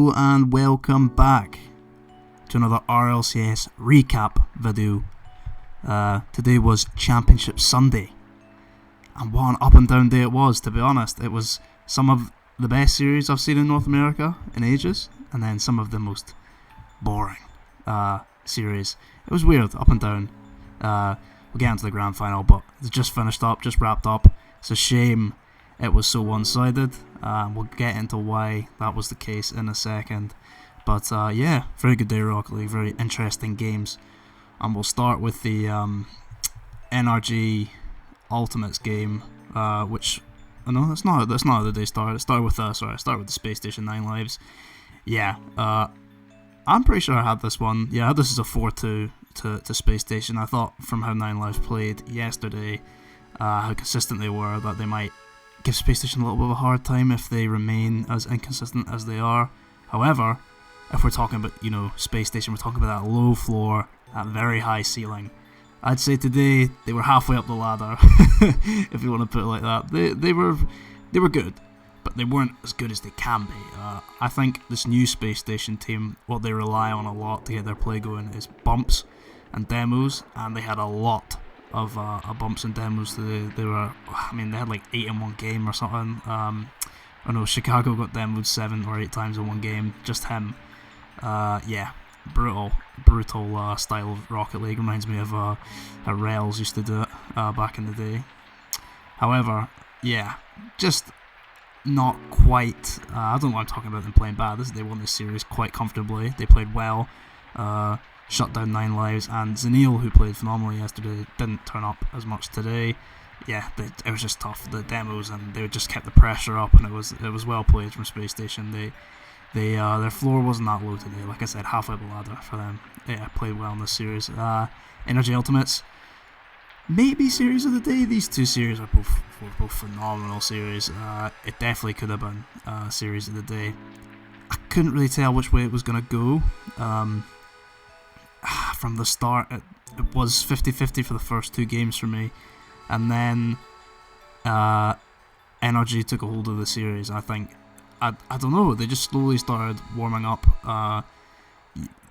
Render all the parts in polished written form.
Hello and welcome back to another Rlcs recap video. Today was Championship Sunday, and what an up and down day it was, to be honest. It was some of the best series I've seen in North America in ages, and then some of the most boring series. It was weird, up and down. We'll get into the grand final, but it's just finished up, just wrapped up. It's a shame it was so one-sided. We'll get into why that was the case in a second. But yeah, very good day Rocket League, very interesting games. And we'll start with the NRG Ultimates game, which that's not how the day started. It started with the Space Station 9 lives. Yeah, I'm pretty sure I had this one. Yeah, this is a 4-2 to Space Station. I thought from how 9 lives played yesterday, how consistent they were, that they might give Space Station a little bit of a hard time if they remain as inconsistent as they are. However, if we're talking about, Space Station, we're talking about that low floor, that very high ceiling. I'd say today they were halfway up the ladder, if you want to put it like that. They were good, but they weren't as good as they can be. I think this new Space Station team, what they rely on a lot to get their play going is bumps and demos, and they had a lot of bumps and demos today. They had like 8 in one game or something. I know Chicago got demoed 7 or 8 times in one game, just him. Yeah, brutal style of Rocket League. Reminds me of how Rlcs used to do it back in the day. However, yeah, just not quite. I don't know what I'm talking about them playing bad. They won this series quite comfortably. They played well. Shut down 9 lives, and Zanil, who played phenomenally yesterday, didn't turn up as much today. Yeah, it was just tough, the demos, and they just kept the pressure up, and it was well played from Space Station. Their floor wasn't that low today. Like I said, halfway up the ladder for them. Yeah, played well in this series. Energy Ultimates, maybe series of the day. These two series are both phenomenal series. It definitely could have been series of the day. I couldn't really tell which way it was going to go. From the start, it was 50-50 for the first 2 games for me, and then NRG took a hold of the series. I think, I don't know, they just slowly started warming up.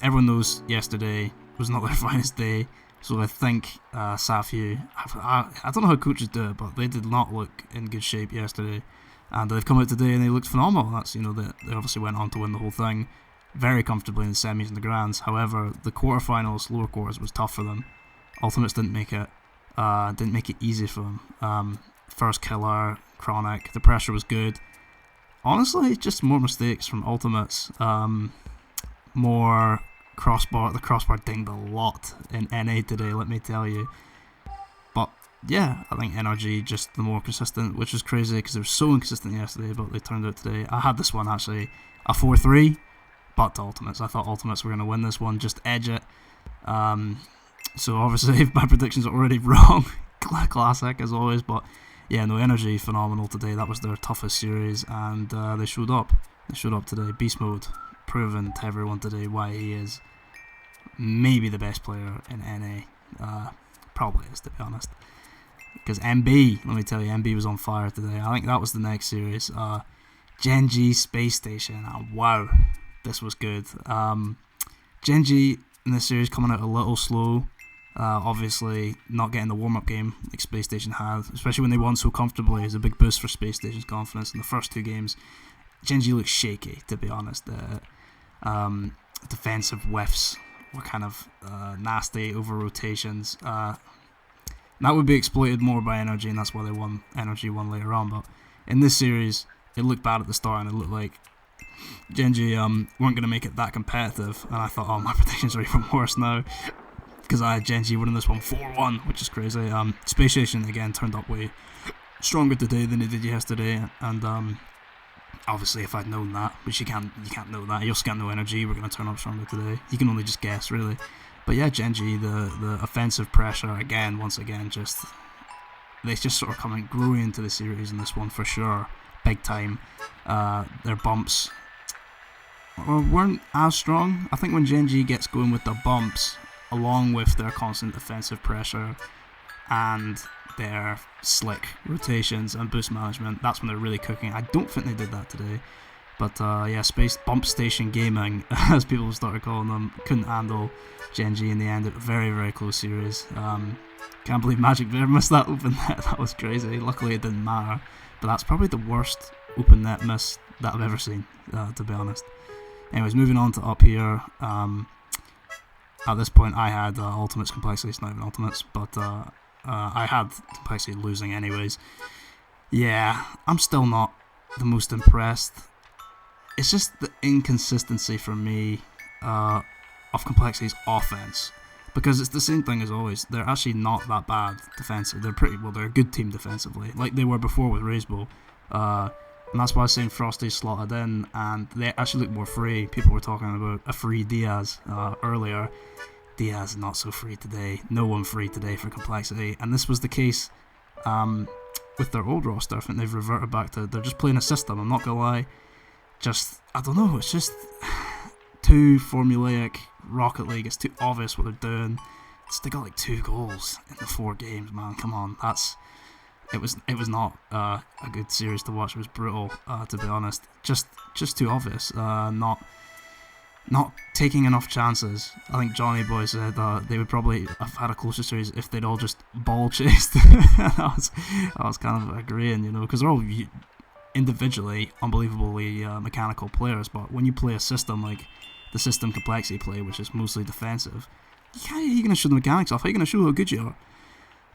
Everyone knows yesterday was not their finest day, so I think Safu, I don't know how coaches do it, but they did not look in good shape yesterday, and they've come out today and they looked phenomenal. That's, they obviously went on to win the whole thing very comfortably in the semis and the grands. However, the quarterfinals, lower quarters, was tough for them. Ultimates didn't make it easy for them. First killer, Chronic, the pressure was good. Honestly, just more mistakes from Ultimates. More crossbar. The crossbar dinged a lot in NA today, let me tell you. But yeah, I think NRG just the more consistent, which is crazy because they were so inconsistent yesterday, but they turned out today. I had this one actually a 4-3. But to Ultimates. I thought Ultimates were going to win this one, just edge it. So obviously my predictions are already wrong. Classic as always. But yeah, no, Energy phenomenal today. That was their toughest series, and they showed up. They showed up today. Beast mode, proven to everyone today why he is maybe the best player in NA. Probably is, to be honest. Because MB, let me tell you, MB was on fire today. I think that was the next series. Genji Space Station. Wow. This was good. Genji in this series coming out a little slow. Obviously not getting the warm-up game like Space Station had, especially when they won so comfortably. It's a big boost for Space Station's confidence. In the first 2 games, Genji looked shaky, to be honest. Defensive whiffs were kind of nasty over rotations. That would be exploited more by Energy, and that's why they won. Energy won later on. But in this series, it looked bad at the start, and it looked like Genji weren't going to make it that competitive, and I thought, my predictions are even worse now, because I had Genji winning this one 4-1, which is crazy. Space Station again turned up way stronger today than they did yesterday, and obviously if I'd known that, which you can't know that, you also can't know Energy we're going to turn up stronger today. You can only just guess, really. But yeah, Genji, the offensive pressure again, once again, they just sort of growing into the series in this one for sure, big time. Their bumps weren't as strong. I think when Genji gets going with the bumps, along with their constant offensive pressure and their slick rotations and boost management, that's when they're really cooking. I don't think they did that today. But yeah, Space Bump Station Gaming, as people started calling them, couldn't handle Gen G in the end. A very, very close series. Can't believe Magic Bear missed that open net. That was crazy. Luckily it didn't matter. But that's probably the worst open net miss that I've ever seen, to be honest. Anyways, moving on to up here. At this point I had Ultimates Complexity. It's not even Ultimates, but I had Complexity losing anyways. Yeah, I'm still not the most impressed. It's just the inconsistency for me of Complexity's offense. Because it's the same thing as always. They're actually not that bad defensive. They're a good team defensively, like they were before with Raisebow. And that's why I was saying Frosty's slotted in, and they actually look more free. People were talking about a free Diaz earlier. Diaz not so free today. No one free today for Complexity. And this was the case with their old roster. I think they've reverted back to, they're just playing a system, I'm not gonna lie. I don't know, it's just too formulaic. Rocket League, it's too obvious what they're doing. They got like 2 goals in the 4 games, man. Come on, it was not a good series to watch. It was brutal, to be honest. Just too obvious. Not taking enough chances. I think Johnny Boy said they would probably have had a closer series if they'd all just ball chased. I was kind of agreeing, you know, because they're all individually unbelievably mechanical players, but when you play a system like the system Complexity play, which is mostly defensive, how are you going to show the mechanics off? How are you going to show how good you are?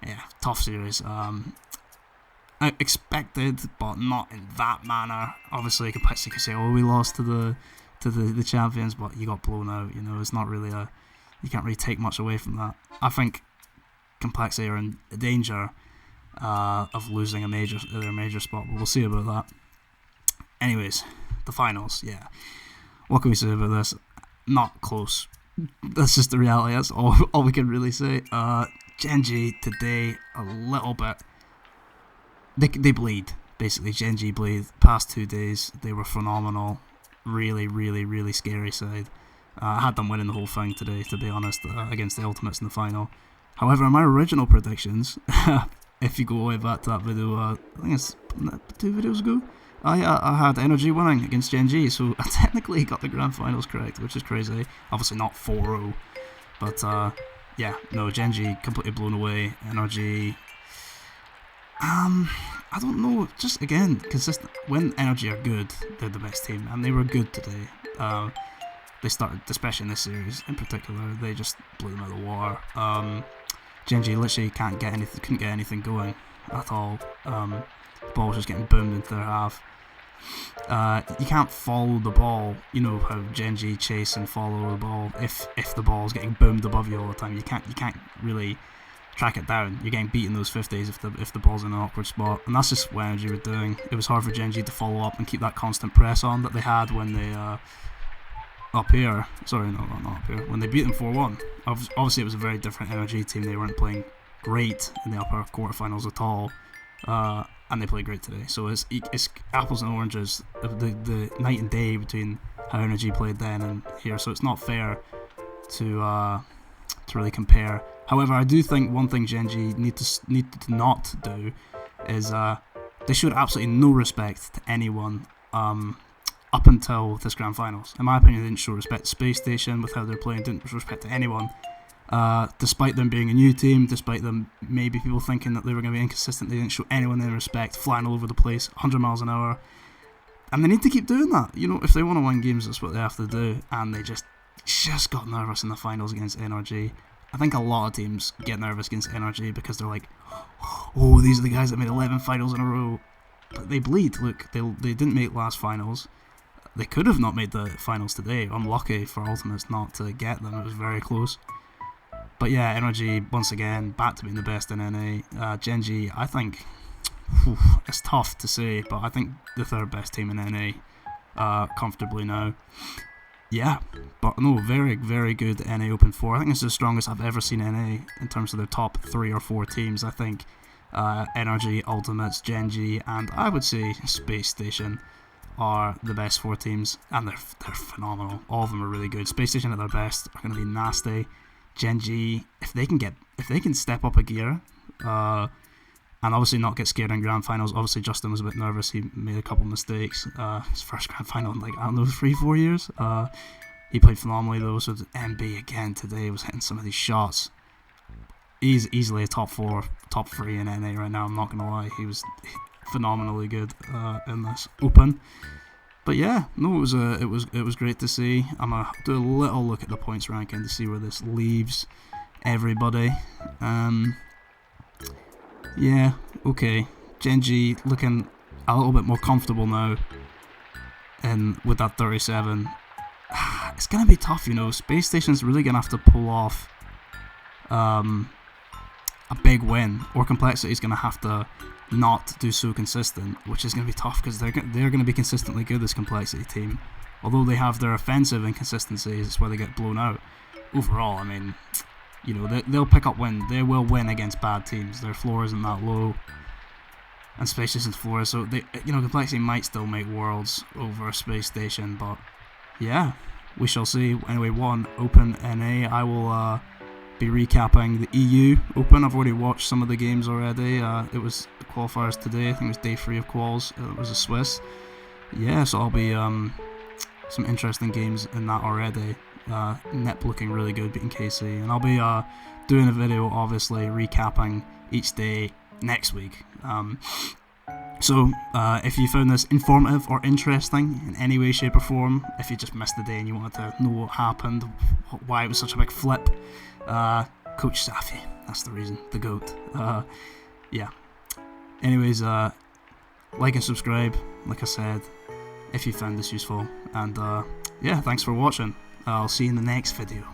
Yeah, tough series. I expected, but not in that manner. Obviously, Complexity could say, "Oh, we lost to the champions," but you got blown out. You know, it's not really you can't really take much away from that. I think Complexity are in danger of losing their major spot, but we'll see about that. Anyways, the finals, yeah. What can we say about this? Not close. That's just the reality. That's all we can really say. Gen G today, a little bit. They bleed, basically. Gen G bleed. Past 2 days, they were phenomenal. Really, really, really scary side. I had them winning the whole thing today, to be honest, against the Ultimates in the final. However, my original predictions, if you go way back to that video, I think it's 2 videos ago, I had Energy winning against Gen G, so I technically got the grand finals correct, which is crazy. Obviously not 4-0, but yeah, no, Gen G completely blown away. Energy, I don't know, just again, consistent. When Energy are good, they're the best team, and they were good today. They started, especially in this series in particular, they just blew them out of the water. Gen G literally couldn't get anything going at all. The ball was just getting boomed into their half. You can't follow the ball. You know how Gen G chase and follow the ball. If the ball's getting boomed above you all the time, you can't really track it down. You're getting beaten those 50s if the ball's in an awkward spot, and that's just what Energy were doing. It was hard for Gen G to follow up and keep that constant press on that they had when they up here. Sorry, no, not up here. When they beat them 4-1. Obviously, it was a very different Energy team. They weren't playing great in the upper quarterfinals at all. And they played great today. So it's apples and oranges, the night and day between how Energy played then and here. So it's not fair to really compare. However, I do think one thing Gen G need to not do is they showed absolutely no respect to anyone up until this grand finals. In my opinion, they didn't show respect to Space Station with how they're playing. Didn't show respect to anyone. Despite them being a new team, despite them maybe people thinking that they were going to be inconsistent, they didn't show anyone any respect, flying all over the place, 100 miles an hour. And they need to keep doing that. You know, if they want to win games, that's what they have to do. And they just got nervous in the finals against NRG. I think a lot of teams get nervous against NRG because they're like, oh, these are the guys that made 11 finals in a row. But they bleed. Look, they didn't make last finals. They could have not made the finals today. Unlucky for Ultimates not to get them. It was very close. But yeah, Energy, once again, back to being the best in NA. Gen G, I think, it's tough to say, but I think the 3rd best team in NA comfortably now. Yeah, but no, very, very good NA Open 4. I think it's the strongest I've ever seen NA in terms of their top 3 or 4 teams. I think Energy, Ultimates, Gen G, and I would say Space Station are the best 4 teams, and they're phenomenal. All of them are really good. Space Station at their best are going to be nasty. Gen G, if they can step up a gear, and obviously not get scared in grand finals. Obviously Justin was a bit nervous, he made a couple mistakes. His first grand final in like, I don't know, 3-4 years. He played phenomenally though, so MB again today was hitting some of these shots. He's easily a top 4, top 3 in NA right now, I'm not going to lie. He was phenomenally good in this Open. But yeah, no, it was great to see. I'm going to do a little look at the points ranking to see where this leaves everybody. Yeah, okay. Genji looking a little bit more comfortable now, and with that 37. It's going to be tough, you know. Space Station's really going to have to pull off a big win, or Complexity's going to have to not do so consistent, which is going to be tough because they're going to be consistently good, this Complexity team. Although they have their offensive inconsistencies, it's where they get blown out. Overall, I mean, you know, they'll pick up win. They will win against bad teams. Their floor isn't that low, and Space Station's floor is, so they, you know, Complexity might still make Worlds over Space Station, but yeah, we shall see. Anyway, one Open NA. I will be recapping the EU Open. I've already watched some of the games already. It was the qualifiers today. I think it was day 3 of quals. It was a Swiss. Yeah, so I'll be some interesting games in that already. NEP looking really good, beating KC, and I'll be doing a video, obviously recapping each day next week. So if you found this informative or interesting in any way, shape or form, if you just missed the day and you wanted to know what happened, why it was such a big flip, Coach Safi, that's the reason, the GOAT. Yeah. Anyways, like and subscribe, like I said, if you found this useful, and yeah, thanks for watching. I'll see you in the next video.